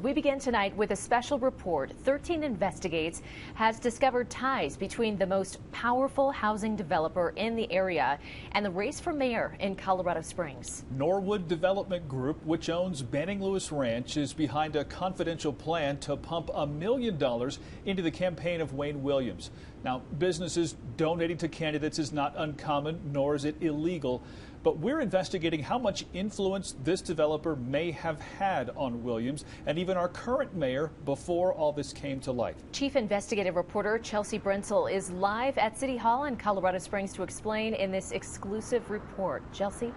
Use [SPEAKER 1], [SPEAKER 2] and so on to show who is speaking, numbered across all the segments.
[SPEAKER 1] We begin tonight with a special report. 13 Investigates has discovered ties between the most powerful housing developer in the area and the race for mayor in Colorado Springs.
[SPEAKER 2] Norwood Development Group, which owns Banning Lewis Ranch, is behind a confidential plan to pump $1 million into the campaign of Wayne Williams. Now, businesses donating to candidates is not uncommon, nor is it illegal. But we're investigating how much influence this developer may have had on Williams and even our current mayor before all this came to light.
[SPEAKER 1] Chief investigative reporter Chelsea Brentzel is live at City Hall in Colorado Springs to explain in this exclusive report. Chelsea?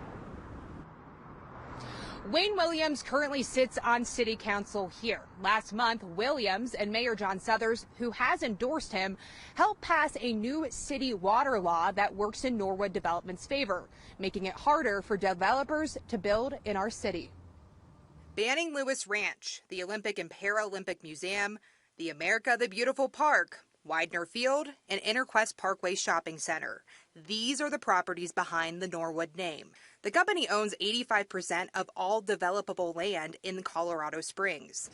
[SPEAKER 3] Wayne Williams currently sits on city council here. Last month, Williams and Mayor John Suthers, who has endorsed him, helped pass a new city water law that works in Norwood Development's favor, making it harder for developers to build in our city. Banning Lewis Ranch, the Olympic and Paralympic Museum, the America the Beautiful Park, Widener Field, and Interquest Parkway Shopping Center. These are the properties behind the Norwood name. The company owns 85% of all developable land in Colorado Springs.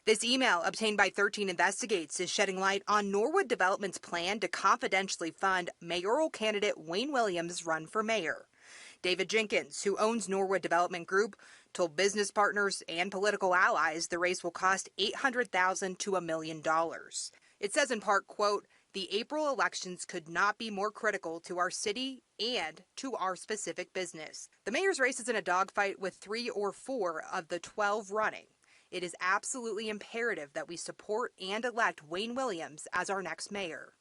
[SPEAKER 3] This email, obtained by 13 Investigates, is shedding light on Norwood Development's plan to confidentially fund mayoral candidate Wayne Williams' run for mayor. David Jenkins, who owns Norwood Development Group, told business partners and political allies the race will cost $800,000 to $1 million. It says in part, quote, "The April elections could not be more critical to our city and to our specific business. The mayor's race is in a dogfight with 3 or 4 of the 12 running. It is absolutely imperative that we support and elect Wayne Williams as our next mayor."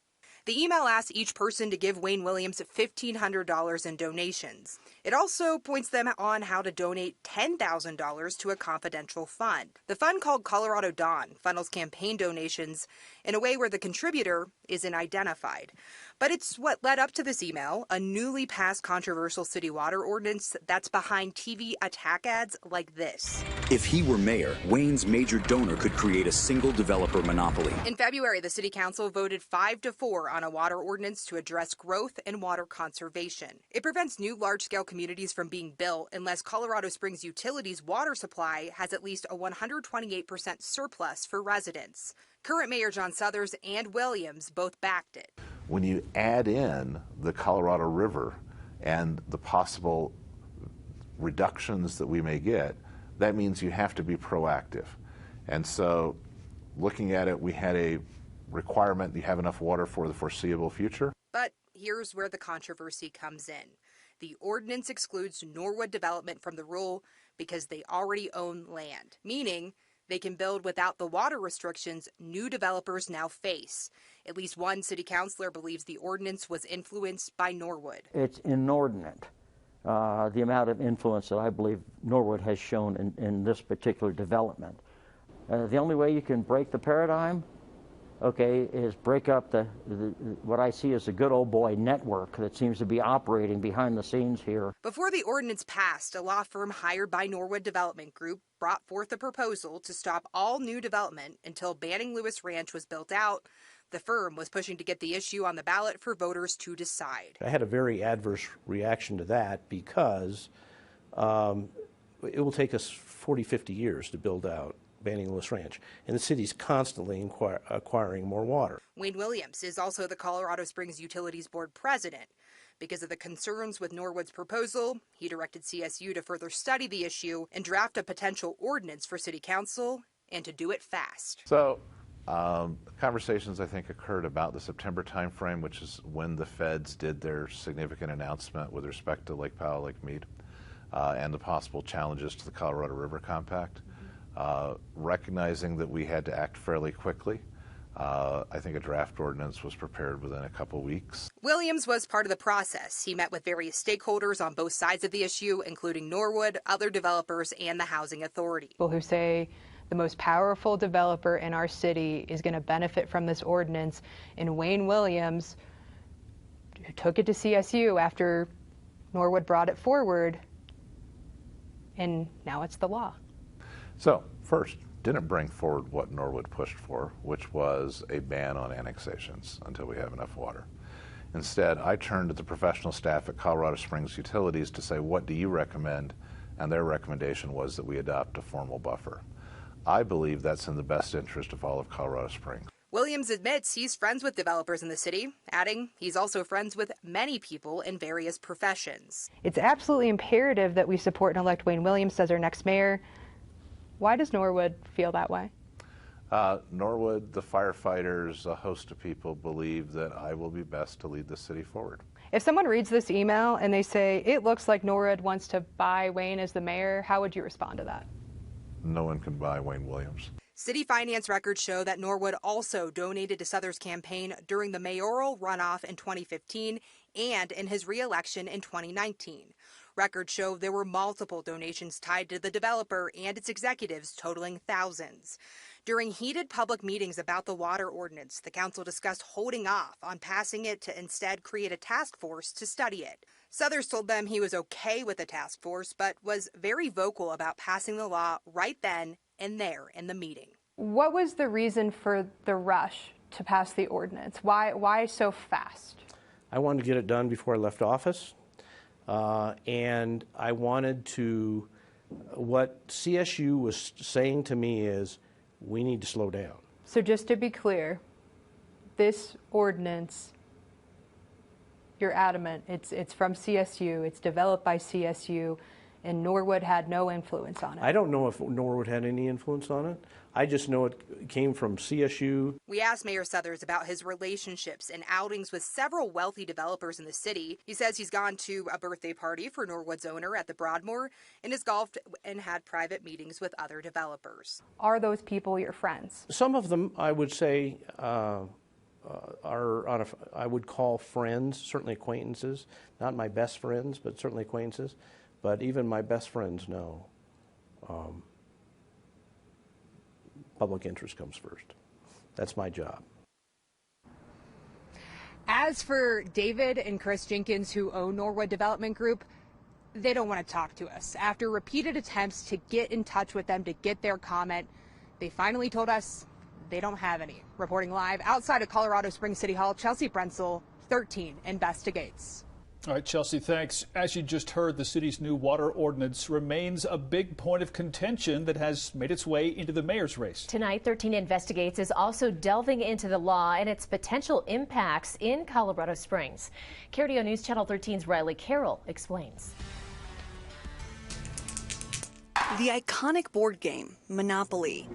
[SPEAKER 3] The email asks each person to give Wayne Williams $1,500 in donations. It also points them on how to donate $10,000 to a confidential fund. The fund, called Colorado Dawn, funnels campaign donations in a way where the contributor isn't identified. But it's what led up to this email, a newly passed controversial city water ordinance that's behind TV attack ads like this.
[SPEAKER 4] If he were mayor, Wayne's major donor could create a single developer monopoly.
[SPEAKER 3] In February, the city council voted 5-4 on a water ordinance to address growth and water conservation. It prevents new large-scale communities from being built unless Colorado Springs Utilities' water supply has at least a 128% surplus for residents. Current Mayor John Suthers and Williams both backed it.
[SPEAKER 5] When you add in the Colorado River and the possible reductions that we may get, that means you have to be proactive. And so looking at it, we had a requirement that you have enough water for the foreseeable future.
[SPEAKER 3] But here's where the controversy comes in. The ordinance excludes Norwood Development from the rule because they already own land, meaning they can build without the water restrictions new developers now face. At least one city councilor believes the ordinance was influenced by Norwood.
[SPEAKER 6] It's inordinate, the amount of influence that I believe Norwood has shown in this particular development. The only way you can break the paradigm, okay, is break up what I see as a good old boy network that seems to be operating behind the scenes here.
[SPEAKER 3] Before the ordinance passed, a law firm hired by Norwood Development Group brought forth a proposal to stop all new development until Banning Lewis Ranch was built out. The firm was pushing to get the issue on the ballot for voters to decide.
[SPEAKER 7] I had a very adverse reaction to that because it will take us 40, 50 years to build out Banning Lewis Ranch, and the city's constantly acquiring more water.
[SPEAKER 3] Wayne Williams is also the Colorado Springs Utilities Board president. Because of the concerns with Norwood's proposal, he directed CSU to further study the issue and draft a potential ordinance for city council, and to do it fast.
[SPEAKER 5] So conversations, I think, occurred about the September timeframe, which is when the feds did their significant announcement with respect to Lake Powell, Lake Mead, and the possible challenges to the Colorado River Compact. Recognizing that we had to act fairly quickly, I think a draft ordinance was prepared within a couple weeks.
[SPEAKER 3] Williams was part of the process. He met with various stakeholders on both sides of the issue, including Norwood, other developers, and the Housing Authority.
[SPEAKER 8] People who say the most powerful developer in our city is going to benefit from this ordinance, and Wayne Williams, who took it to CSU after Norwood brought it forward, and now it's the law.
[SPEAKER 5] So, first, didn't bring forward what Norwood pushed for, which was a ban on annexations until we have enough water. Instead, I turned to the professional staff at Colorado Springs Utilities to say, what do you recommend? And their recommendation was that we adopt a formal buffer. I believe that's in the best interest of all of Colorado Springs.
[SPEAKER 3] Williams admits he's friends with developers in the city, adding he's also friends with many people in various professions.
[SPEAKER 8] It's absolutely imperative that we support and elect Wayne Williams as our next mayor. Why does Norwood feel that way?
[SPEAKER 5] Norwood, the firefighters, a host of people believe that I will be best to lead the city forward.
[SPEAKER 8] If someone reads this email and they say, it looks like Norwood wants to buy Wayne as the mayor, how would you respond to that?
[SPEAKER 5] No one can buy Wayne Williams.
[SPEAKER 3] City finance records show that Norwood also donated to Souther's campaign during the mayoral runoff in 2015 and in his re-election in 2019. Records show there were multiple donations tied to the developer and its executives totaling thousands. During heated public meetings about the water ordinance, the council discussed holding off on passing it to instead create a task force to study it. Southers told them he was okay with the task force, but was very vocal about passing the law right then and there in the meeting.
[SPEAKER 8] What was the reason for the rush to pass the ordinance? Why so fast?
[SPEAKER 7] I wanted to get it done before I left office, and I wanted to, what CSU was saying to me is, we need to slow down.
[SPEAKER 8] So just to be clear, this ordinance, you're adamant, it's from CSU, it's developed by CSU, and Norwood had no influence on it.
[SPEAKER 7] I don't know if Norwood had any influence on it. I just know it came from CSU.
[SPEAKER 3] We asked Mayor Southers about his relationships and outings with several wealthy developers in the city. He says he's gone to a birthday party for Norwood's owner at the Broadmoor and has golfed and had private meetings with other developers.
[SPEAKER 8] Are those people your friends?
[SPEAKER 7] Some of them, I would say, are on I would call friends, certainly acquaintances. Not my best friends, but certainly acquaintances. But even my best friends know public interest comes first. That's my job.
[SPEAKER 3] As for David and Chris Jenkins, who own Norwood Development Group, they don't want to talk to us. After repeated attempts to get in touch with them to get their comment, they finally told us they don't have any. Reporting live outside of Colorado Springs City Hall, Chelsea Brensel, 13 Investigates.
[SPEAKER 2] All right, Chelsea, thanks. As you just heard, the city's new water ordinance remains a big point of contention that has made its way into the mayor's race.
[SPEAKER 1] Tonight, 13 Investigates is also delving into the law and its potential impacts in Colorado Springs. KRDO News Channel 13's Riley Carroll explains.
[SPEAKER 9] The iconic board game, Monopoly.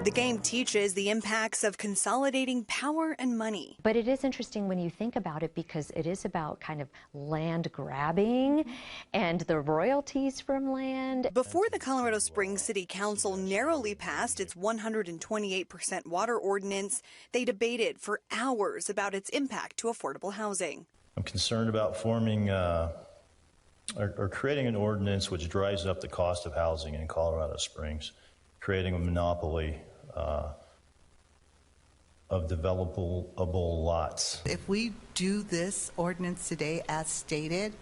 [SPEAKER 9] The game teaches the impacts of consolidating power and money.
[SPEAKER 10] But it is interesting when you think about it because it is about kind of land grabbing and the royalties from land.
[SPEAKER 9] Before the Colorado Springs City Council narrowly passed its 128% water ordinance, they debated for hours about its impact to affordable housing.
[SPEAKER 11] I'm concerned about forming or creating an ordinance which drives up the cost of housing in Colorado Springs, creating a monopoly of developable lots.
[SPEAKER 12] If we do this ordinance today as stated,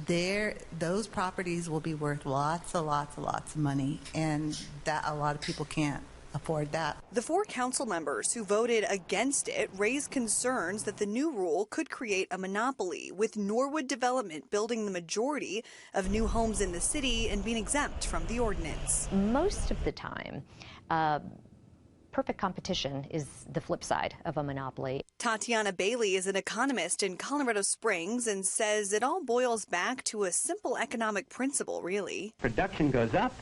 [SPEAKER 12] those properties will be worth lots of money, and that a lot of people can't afford that.
[SPEAKER 9] The 4 council members who voted against it raised concerns that the new rule could create a monopoly, with Norwood Development building the majority of new homes in the city and being exempt from the ordinance.
[SPEAKER 10] Most of the time, perfect competition is the flip side of a monopoly.
[SPEAKER 9] Tatiana Bailey is an economist in Colorado Springs and says it all boils back to a simple economic principle, really.
[SPEAKER 13] Production goes up,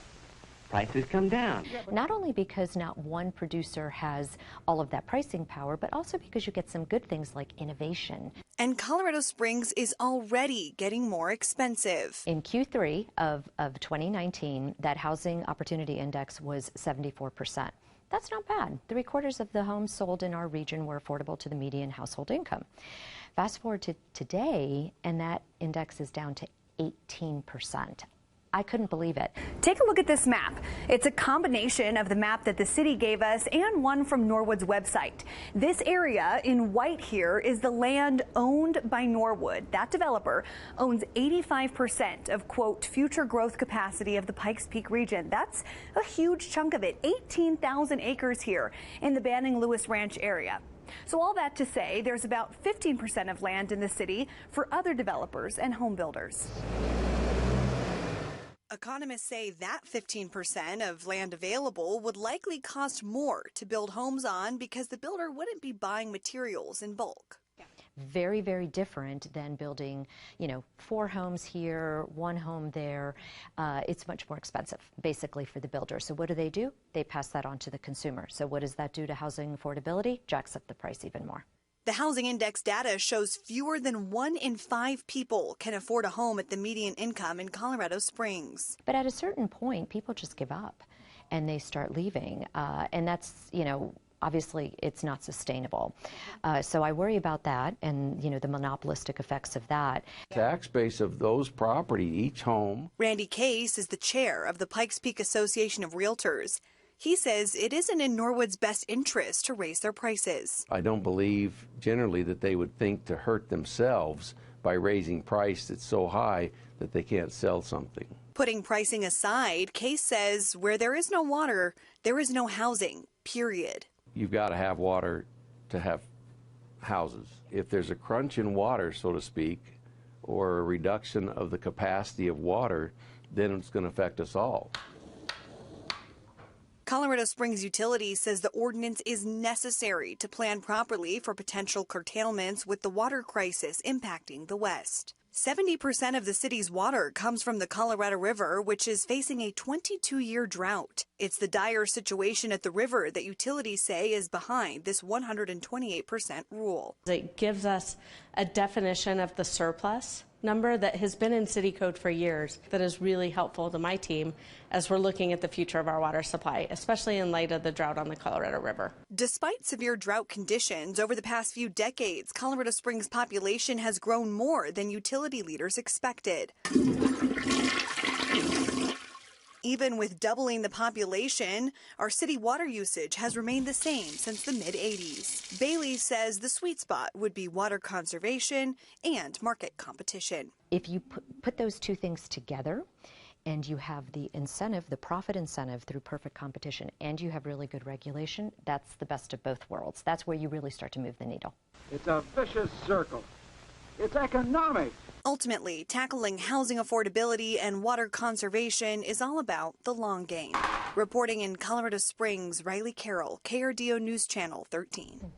[SPEAKER 13] prices come down.
[SPEAKER 10] Not only because not one producer has all of that pricing power, but also because you get some good things like innovation.
[SPEAKER 9] And Colorado Springs is already getting more expensive.
[SPEAKER 10] In Q3 of 2019, that housing opportunity index was 74%. That's not bad. 3/4 of the homes sold in our region were affordable to the median household income. Fast forward to today, and that index is down to 18%. I couldn't believe it.
[SPEAKER 14] Take a look at this map. It's a combination of the map that the city gave us and one from Norwood's website. This area in white here is the land owned by Norwood. That developer owns 85% of, quote, future growth capacity of the Pikes Peak region. That's a huge chunk of it, 18,000 acres here in the Banning-Lewis Ranch area. So all that to say, there's about 15% of land in the city for other developers and home builders.
[SPEAKER 9] Economists say that 15% of land available would likely cost more to build homes on because the builder wouldn't be buying materials in bulk.
[SPEAKER 10] Very, very different than building, 4 homes here, 1 home there. It's much more expensive, basically, for the builder. So what do? They pass that on to the consumer. So what does that do to housing affordability? Jacks up the price even more.
[SPEAKER 9] The housing index data shows fewer than 1 in 5 people can afford a home at the median income in Colorado Springs.
[SPEAKER 10] But at a certain point, people just give up and they start leaving. And that's, obviously it's not sustainable. So I worry about that and, the monopolistic effects of that.
[SPEAKER 15] Tax base of those property, each home.
[SPEAKER 9] Randy Case is the chair of the Pikes Peak Association of Realtors. He says it isn't in Norwood's best interest to raise their prices.
[SPEAKER 15] I don't believe generally that they would think to hurt themselves by raising price that's so high that they can't sell something.
[SPEAKER 9] Putting pricing aside, Case says where there is no water, there is no housing, period.
[SPEAKER 15] You've got to have water to have houses. If there's a crunch in water, so to speak, or a reduction of the capacity of water, then it's going to affect us all.
[SPEAKER 9] Colorado Springs Utilities says the ordinance is necessary to plan properly for potential curtailments with the water crisis impacting the West. 70% of the city's water comes from the Colorado River, which is facing a 22-year drought. It's the dire situation at the river that utilities say is behind this 128% rule.
[SPEAKER 16] It gives us a definition of the surplus number that has been in city code for years that is really helpful to my team as we're looking at the future of our water supply, especially in light of the drought on the Colorado River.
[SPEAKER 9] Despite severe drought conditions over the past few decades, Colorado Springs' population has grown more than utility leaders expected. Even with doubling the population, our city water usage has remained the same since the mid-'80s. Bailey says the sweet spot would be water conservation and market competition.
[SPEAKER 10] If you put those two things together and you have the incentive, the profit incentive through perfect competition, and you have really good regulation, that's the best of both worlds. That's where you really start to move the needle.
[SPEAKER 17] It's a vicious circle. It's economic.
[SPEAKER 9] Ultimately, tackling housing affordability and water conservation is all about the long game. Reporting in Colorado Springs, Riley Carroll, KRDO News Channel 13.